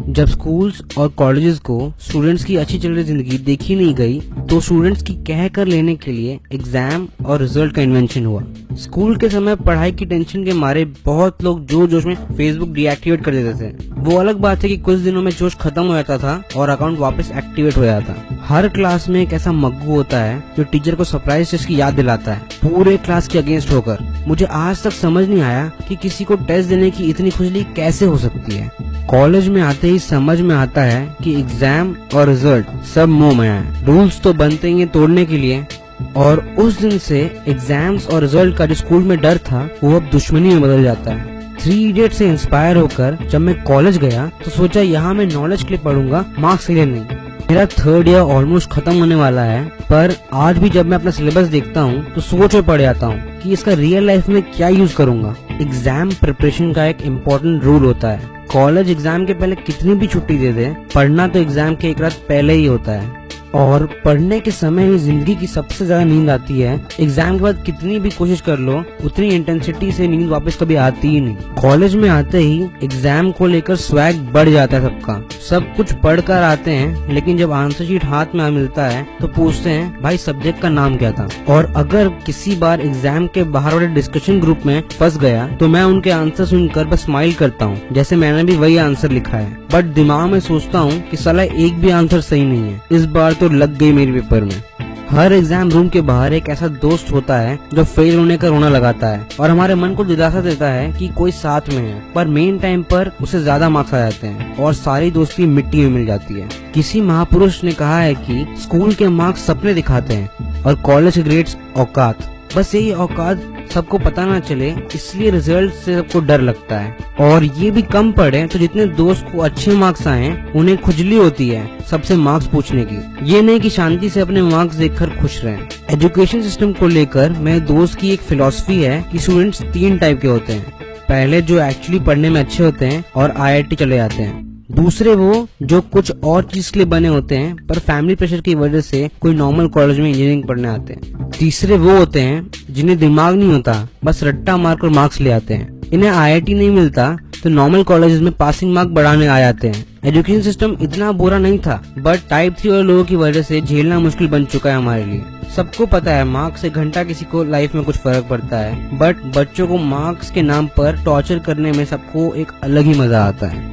जब स्कूल्स और कॉलेजेस को स्टूडेंट्स की अच्छी चल रही जिंदगी देखी नहीं गई तो स्टूडेंट्स की कह कर लेने के लिए एग्जाम और रिजल्ट का इन्वेंशन हुआ। स्कूल के समय पढ़ाई की टेंशन के मारे बहुत लोग जोश में फेसबुक डीएक्टिवेट कर देते थे। वो अलग बात है कि कुछ दिनों में जोश खत्म हो जाता था और अकाउंट वापस एक्टिवेट हो जाता। हर क्लास में एक ऐसा मग्गू होता है जो टीचर को सरप्राइज टेस्ट की याद दिलाता है, पूरे क्लास के अगेंस्ट होकर। मुझे आज तक समझ नहीं आया कि किसी को टेस्ट देने की इतनी खुजली कैसे हो सकती है। कॉलेज में आते ही समझ में आता है कि एग्जाम और रिजल्ट सब मोह माया है। रूल्स तो बनते ही तोड़ने के लिए, और उस दिन से एग्जाम्स और रिजल्ट का जो स्कूल में डर था वो अब दुश्मनी में बदल जाता है। 3 इडियट्स से इंस्पायर होकर जब मैं कॉलेज गया तो सोचा यहाँ मैं नॉलेज के लिए पढ़ूंगा, मार्क्स के लिए नहीं। मेरा 3rd ईयर ऑलमोस्ट खत्म होने वाला है, पर आज भी जब मैं अपना सिलेबस देखता हूँ तो सोच में पड़ जाता हूँ कि इसका रियल लाइफ में क्या यूज करूंगा। एग्जाम प्रिपरेशन का एक इम्पोर्टेंट रूल होता है, कॉलेज एग्जाम के पहले कितनी भी छुट्टी दे दे, पढ़ना तो एग्जाम के एक रात पहले ही होता है। और पढ़ने के समय में जिंदगी की सबसे ज्यादा नींद आती है। एग्जाम के बाद कितनी भी कोशिश कर लो उतनी इंटेंसिटी से नींद वापस कभी आती ही नहीं। कॉलेज में आते ही एग्जाम को लेकर स्वैग बढ़ जाता है सबका, सब कुछ पढ़ कर आते हैं, लेकिन जब आंसर शीट हाथ में मिलता है तो पूछते हैं भाई सब्जेक्ट का नाम क्या था। और अगर किसी बार एग्जाम के बाहर वाले डिस्कशन ग्रुप में फंस गया तो मैं उनके आंसर सुनकर बस स्माइल करता हूँ जैसे मैंने भी वही आंसर लिखा है, बट दिमाग में सोचता हूँ कि साला एक भी आंसर सही नहीं है, इस बार तो लग गई मेरे पेपर में। हर एग्जाम रूम के बाहर एक ऐसा दोस्त होता है जो फेल होने का रोना लगाता है और हमारे मन को दिलासा देता है कि कोई साथ में है, पर मेन टाइम पर उसे ज्यादा मार्क्स आ जाते हैं और सारी दोस्ती मिट्टी में मिल जाती है। किसी महापुरुष ने कहा है कि स्कूल के मार्क्स सपने दिखाते हैं और कॉलेज के ग्रेड्स औकात। बस यही औकात सबको पता ना चले, इसलिए रिजल्ट से सबको डर लगता है। और ये भी कम पढ़े तो जितने दोस्त को अच्छे मार्क्स आए उन्हें खुजली होती है सबसे मार्क्स पूछने की। ये नहीं कि शांति से अपने मार्क्स देखकर खुश रहें। एजुकेशन सिस्टम को लेकर मेरे दोस्त की एक फिलॉसफी है कि स्टूडेंट्स 3 टाइप के होते हैं। पहले जो एक्चुअली पढ़ने में अच्छे होते हैं और IIT चले जाते हैं। दूसरे वो जो कुछ और चीज के लिए बने होते हैं पर फैमिली प्रेशर की वजह से कोई नॉर्मल कॉलेज में इंजीनियरिंग पढ़ने आते हैं। तीसरे वो होते हैं जिन्हें दिमाग नहीं होता, बस रट्टा मारकर मार्क्स ले आते हैं। इन्हें IIT नहीं मिलता तो नॉर्मल कॉलेजेस में पासिंग मार्क बढ़ाने आ जाते हैं। एजुकेशन सिस्टम इतना बुरा नहीं था, बट टाइप 3 और लोगों की वजह से झेलना मुश्किल बन चुका है हमारे लिए। सबको पता है मार्क्स से घंटा किसी को लाइफ में कुछ फर्क पड़ता है, बट बच्चों को मार्क्स के नाम पर टॉर्चर करने में सबको एक अलग ही मजा आता है।